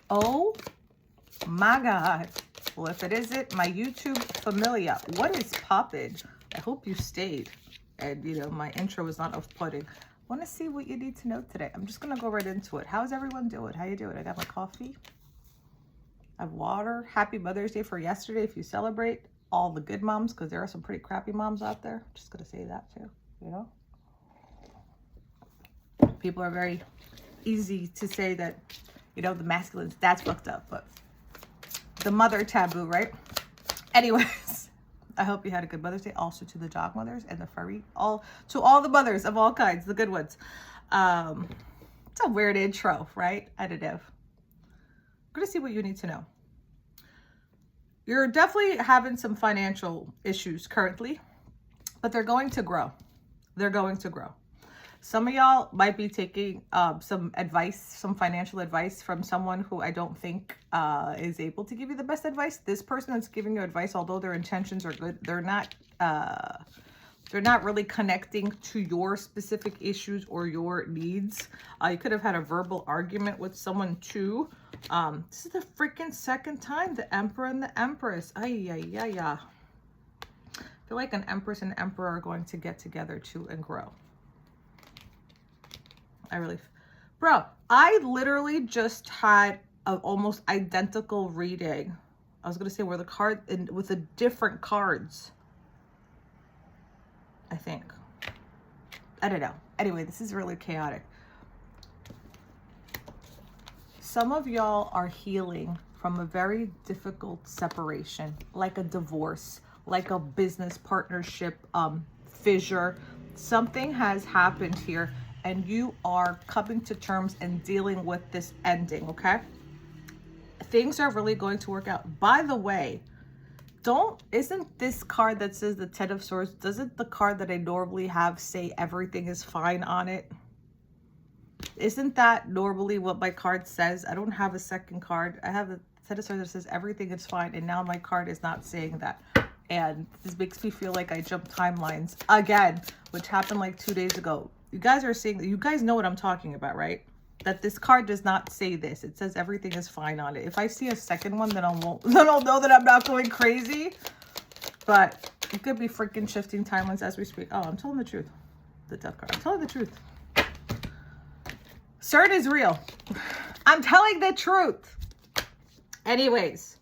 Oh my God. Well, if it isn't my YouTube familia, what is poppin'? I hope you stayed. And, you know, my intro was not off-putting. Want to see what you need to know today. I'm just going to go right into it. How's everyone doing? How you doing? I got my coffee. I have water. Happy Mother's Day for yesterday if you celebrate. All the good moms, because there are some pretty crappy moms out there. Just going to say that too, you know? People are very easy to say that, you know, the masculines, that's fucked up, but the mother taboo, right? Anyways, I hope you had a good Mother's Day. Also to the dog mothers and the furry, to all the mothers of all kinds, the good ones. It's a weird intro, right? I don't know. I'm gonna see what you need to know. You're definitely having some financial issues currently, but they're going to grow. They're going to grow. Some of y'all might be taking some advice, some financial advice from someone who I don't think is able to give you the best advice. This person that's giving you advice, although their intentions are good, they're not really connecting to your specific issues or your needs. You could have had a verbal argument with someone too. This is the freaking second time, the Emperor and the Empress. Ay. I feel like an Empress and Emperor are going to get together too and grow. Bro, I literally just had an almost identical reading. I was going to say where the card with the different cards. I think. I don't know. Anyway, this is really chaotic. Some of y'all are healing from a very difficult separation, like a divorce, like a business partnership fissure. Something has happened here. And you are coming to terms and dealing with this ending, okay? Things are really going to work out. By the way, isn't this card that says the Ten of Swords, doesn't the card that I normally have say everything is fine on it? Isn't that normally what my card says? I don't have a second card. I have a Ten of Swords that says everything is fine, and now my card is not saying that. And this makes me feel like I jumped timelines again, which happened like 2 days ago. You guys are seeing, you guys know what I'm talking about, right? That this card does not say this. It says everything is fine on it. If I see a second one, then I'll know that I'm not going crazy. But it could be freaking shifting timelines as we speak. Oh, I'm telling the truth. The Death card. I'm telling the truth. CERN is real. I'm telling the truth. Anyways,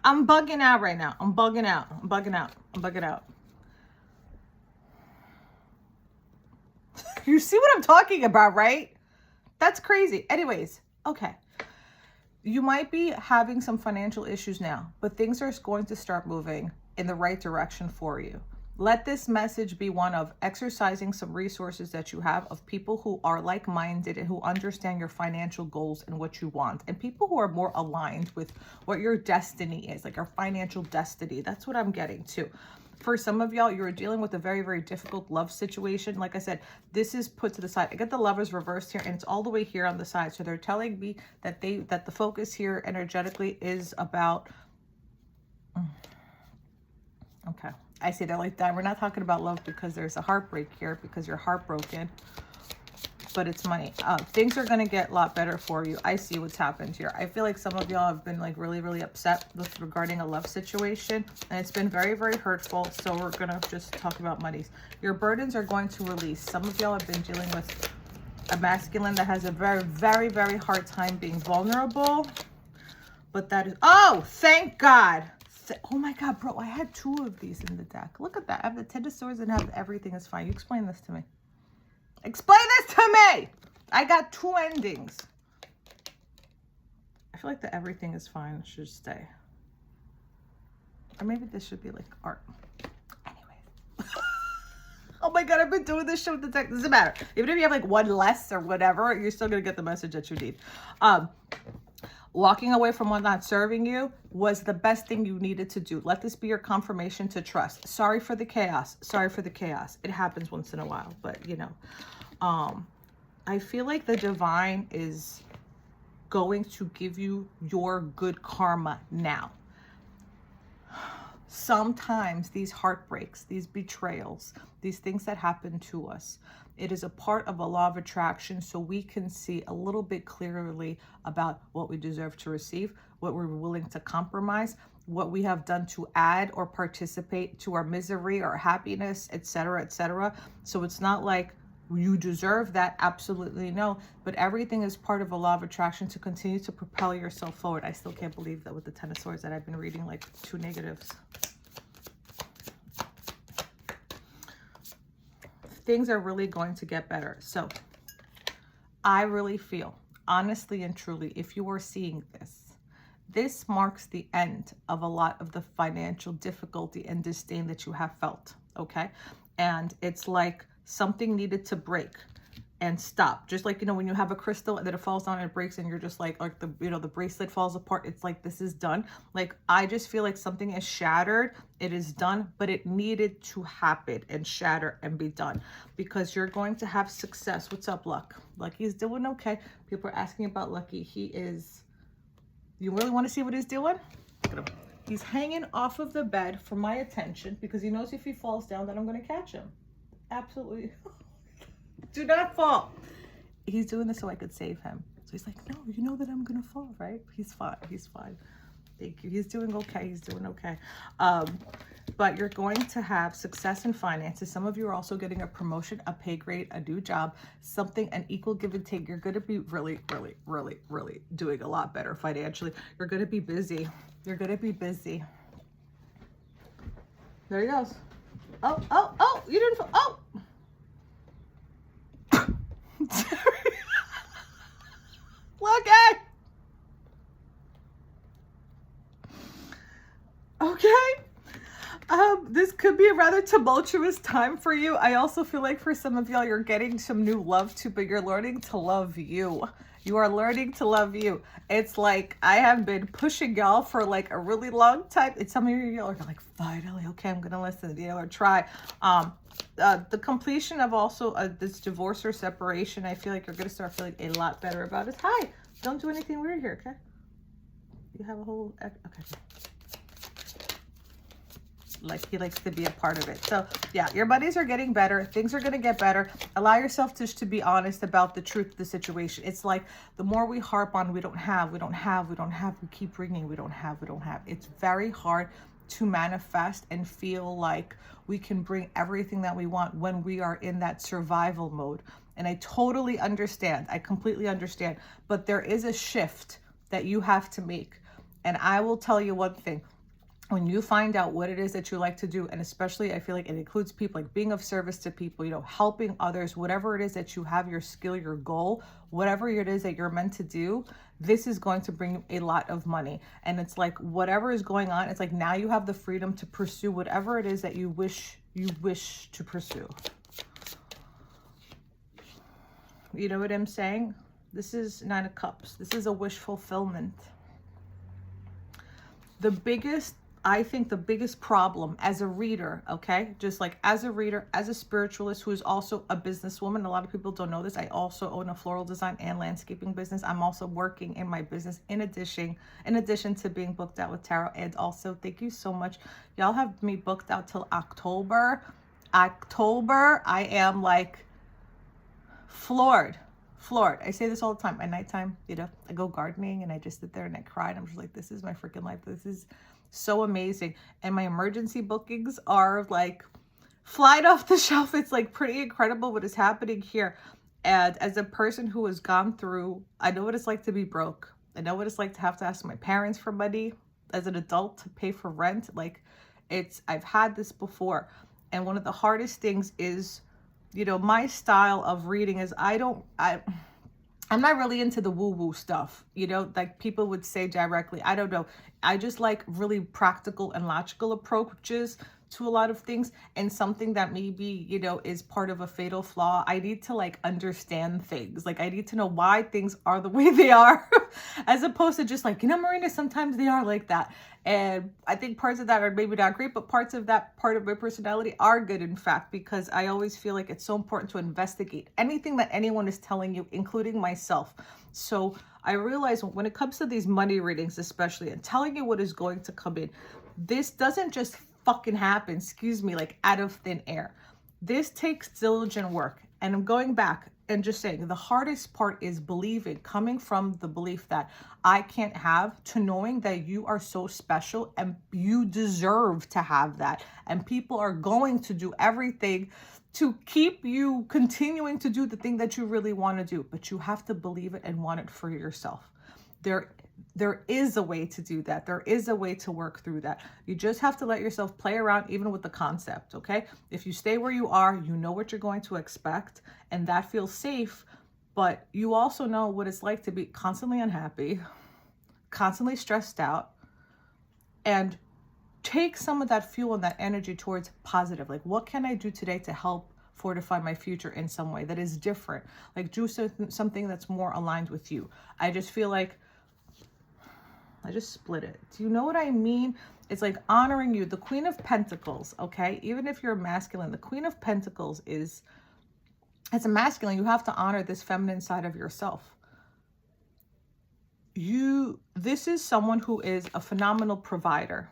I'm bugging out right now. I'm bugging out. You see what I'm talking about, right? That's crazy. Anyways, okay. You might be having some financial issues now, but things are going to start moving in the right direction for you. Let this message be one of exercising some resources that you have of people who are like-minded and who understand your financial goals and what you want, and people who are more aligned with what your destiny is, like your financial destiny. That's what I'm getting to. For some of y'all, you're dealing with a very, very difficult love situation. Like I said, this is put to the side. I get the Lovers reversed here, and it's all the way here on the side. So they're telling me that the focus here energetically is about... Okay. I say that like that. We're not talking about love because there's a heartbreak here, because you're heartbroken. But it's money. Things are going to get a lot better for you. I see what's happened here. I feel like some of y'all have been like really, really upset regarding a love situation. And it's been very, very hurtful. So we're going to just talk about monies. Your burdens are going to release. Some of y'all have been dealing with a masculine that has a very, very, very hard time being vulnerable. But that is... Oh, thank God. Oh my God, bro. I had 2 of these in the deck. Look at that. I have the Ten of Swords and have everything is fine. You explain this to me. Explain this to me. I got 2 endings. I feel like the everything is fine should stay. Or maybe this should be like art. Anyway. Oh my God, I've been doing this show with the deck. Doesn't matter. Even if you have like 1 less or whatever, you're still going to get the message that you need. Walking away from what not serving you was the best thing you needed to do. Let this be your confirmation to trust. Sorry for the chaos. Sorry for the chaos. It happens once in a while, but you know, I feel like the divine is going to give you your good karma now. Sometimes these heartbreaks, these betrayals, these things that happen to us, It is a part of a law of attraction, so we can see a little bit clearly about what we deserve to receive, what we're willing to compromise, what we have done to add or participate to our misery or happiness, etc., etc. So it's not like you deserve that, absolutely no, but everything is part of a law of attraction to continue to propel yourself forward. I still can't believe that with the Ten of Swords that I've been reading like 2 negatives. Things are really going to get better. So I really feel, honestly and truly, if you are seeing this, this marks the end of a lot of the financial difficulty and disdain that you have felt, okay? And it's like something needed to break and stop. Just like, you know, when you have a crystal and then it falls down and it breaks and you're just like the, you know, the bracelet falls apart. It's like, this is done. Like, I just feel like something is shattered. It is done, but it needed to happen and shatter and be done because you're going to have success. What's up, Luck? Lucky's doing okay. People are asking about Lucky. He is, you really want to see what he's doing? Look at him. He's hanging off of the bed for my attention because he knows if he falls down, then I'm going to catch him. Absolutely. Do not fall. He's doing this so I could save him. So he's like, no, you know that I'm gonna fall, right? He's fine. He's fine. Thank you. He's doing okay. He's doing okay. But you're going to have success in finances. Some of you are also getting a promotion, a pay grade, a new job, something, an equal give and take. You're going to be really, really, really, really doing a lot better financially. You're going to be busy. You're going to be busy. There he goes. Oh, oh, oh, you didn't fall. Oh. Look at. Okay. This could be a rather tumultuous time for you. I also feel like for some of y'all, you're getting some new love too, but you're learning to love you. You are learning to love you. It's like I have been pushing y'all for like a really long time. And some of y'all are like, finally, okay, I'm gonna listen, you know, or try. The completion of also this divorce or separation, I feel like you're gonna start feeling a lot better about it. Hi, don't do anything weird here, okay? You have a whole, okay. Like he likes to be a part of it. So yeah, your buddies are getting better. Things are going to get better. Allow yourself to be honest about the truth of the situation. It's like the more we harp on, we don't have, we keep bringing, we don't have. It's very hard to manifest and feel like we can bring everything that we want when we are in that survival mode. And I totally understand. I completely understand. But there is a shift that you have to make. And I will tell you one thing. When you find out what it is that you like to do, and especially I feel like it includes people, like being of service to people, you know, helping others, whatever it is that you have, your skill, your goal, whatever it is that you're meant to do, this is going to bring you a lot of money. And it's like whatever is going on, it's like now you have the freedom to pursue whatever it is that you wish to pursue. You know what I'm saying? This is 9 of Cups. This is a wish fulfillment. I think the biggest problem as a reader, okay, just like as a reader, as a spiritualist who is also a businesswoman, a lot of people don't know this, I also own a floral design and landscaping business. I'm also working in my business in addition to being booked out with tarot. And also, thank you so much. Y'all have me booked out till October. I am like floored. I say this all the time. At nighttime, you know, I go gardening and I just sit there and I cry and I'm just like, this is my freaking life. This is so amazing. And my emergency bookings are like flying off the shelf. It's like pretty incredible what is happening here. And as a person who has gone through, I know what it's like to be broke. I know what it's like to have to ask my parents for money as an adult to pay for rent. Like I've had this before. And one of the hardest things is, you know, my style of reading is I'm not really into the woo-woo stuff, you know, like people would say directly. I don't know. I just like really practical and logical approaches to a lot of things, and something that maybe, you know, is part of a fatal flaw. I need to like understand things. Like I need to know why things are the way they are as opposed to just like, you know, Marina, sometimes they are like that. And I think parts of that are maybe not great, but parts of that part of my personality are good, in fact, because I always feel like it's so important to investigate anything that anyone is telling you, including myself. So I realize when it comes to these money readings, especially, and telling you what is going to come in, this doesn't just fucking happen, excuse me, like out of thin air. This takes diligent work. And I'm going back and just saying the hardest part is believing, coming from the belief that I can't have, to knowing that you are so special and you deserve to have that. And people are going to do everything to keep you continuing to do the thing that you really want to do. But you have to believe it and want it for yourself. There is a way to do that. There is a way to work through that. You just have to let yourself play around even with the concept, okay? If you stay where you are, you know what you're going to expect, and that feels safe, but you also know what it's like to be constantly unhappy, constantly stressed out, and take some of that fuel and that energy towards positive. Like, what can I do today to help fortify my future in some way that is different? Like, do something that's more aligned with you. I just feel like I just split it. Do you know what I mean? It's like honoring you. The Queen of Pentacles, okay? Even if you're masculine, the Queen of Pentacles is, as a masculine, you have to honor this feminine side of yourself. This is someone who is a phenomenal provider.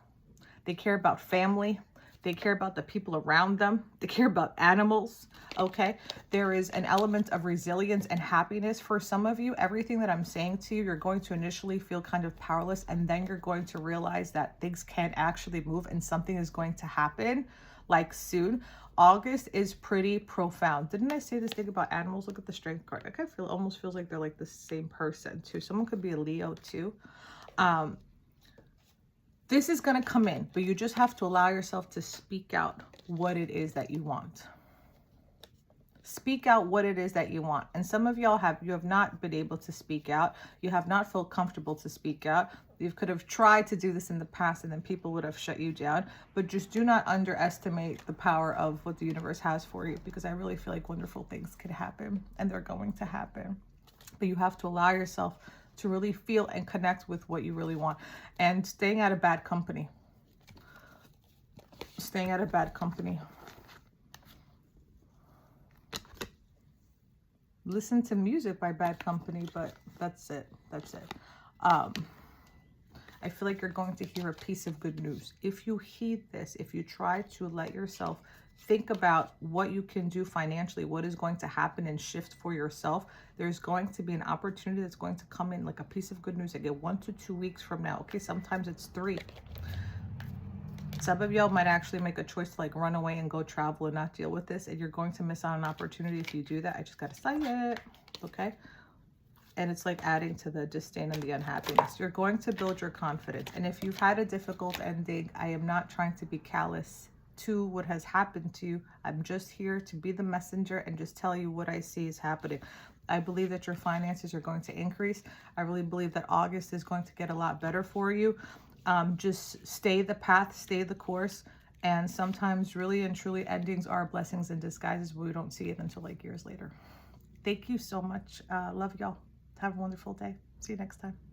They care about family. They care about the people around them. They care about animals, okay? There is an element of resilience and happiness for some of you. Everything that I'm saying to you, you're going to initially feel kind of powerless, and then you're going to realize that things can actually move and something is going to happen, like, soon. August is pretty profound. Didn't I say this thing about animals? Look at the Strength card. I kind of almost feels like they're like the same person too. Someone could be a Leo too. This is going to come in, but you just have to allow yourself to speak out what it is that you want. Speak out what it is that you want. And some of y'all you have not been able to speak out. You have not felt comfortable to speak out. You could have tried to do this in the past and then people would have shut you down. But just do not underestimate the power of what the universe has for you, because I really feel like wonderful things could happen and they're going to happen. But you have to allow yourself to really feel and connect with what you really want. And staying out of bad company. Staying out of bad company. Listen to music by bad company, but that's it. That's it. I feel like you're going to hear a piece of good news. If you heed this, if you try to let yourself think about what you can do financially, what is going to happen and shift for yourself, there's going to be an opportunity that's going to come in like a piece of good news. I get 1 to 2 weeks from now. Okay, sometimes it's 3. Some of y'all might actually make a choice to like run away and go travel and not deal with this, and you're going to miss out on an opportunity if you do that. I just gotta say it, okay? And it's like adding to the disdain and the unhappiness. You're going to build your confidence. And if you've had a difficult ending, I am not trying to be callous to what has happened to you. I'm just here to be the messenger and just tell you what I see is happening. I believe that your finances are going to increase. I really believe that August is going to get a lot better for you. Just stay the path, stay the course. And sometimes really and truly endings are blessings in disguises, but we don't see it until like years later. Thank you so much. Love y'all. Have a wonderful day. See you next time.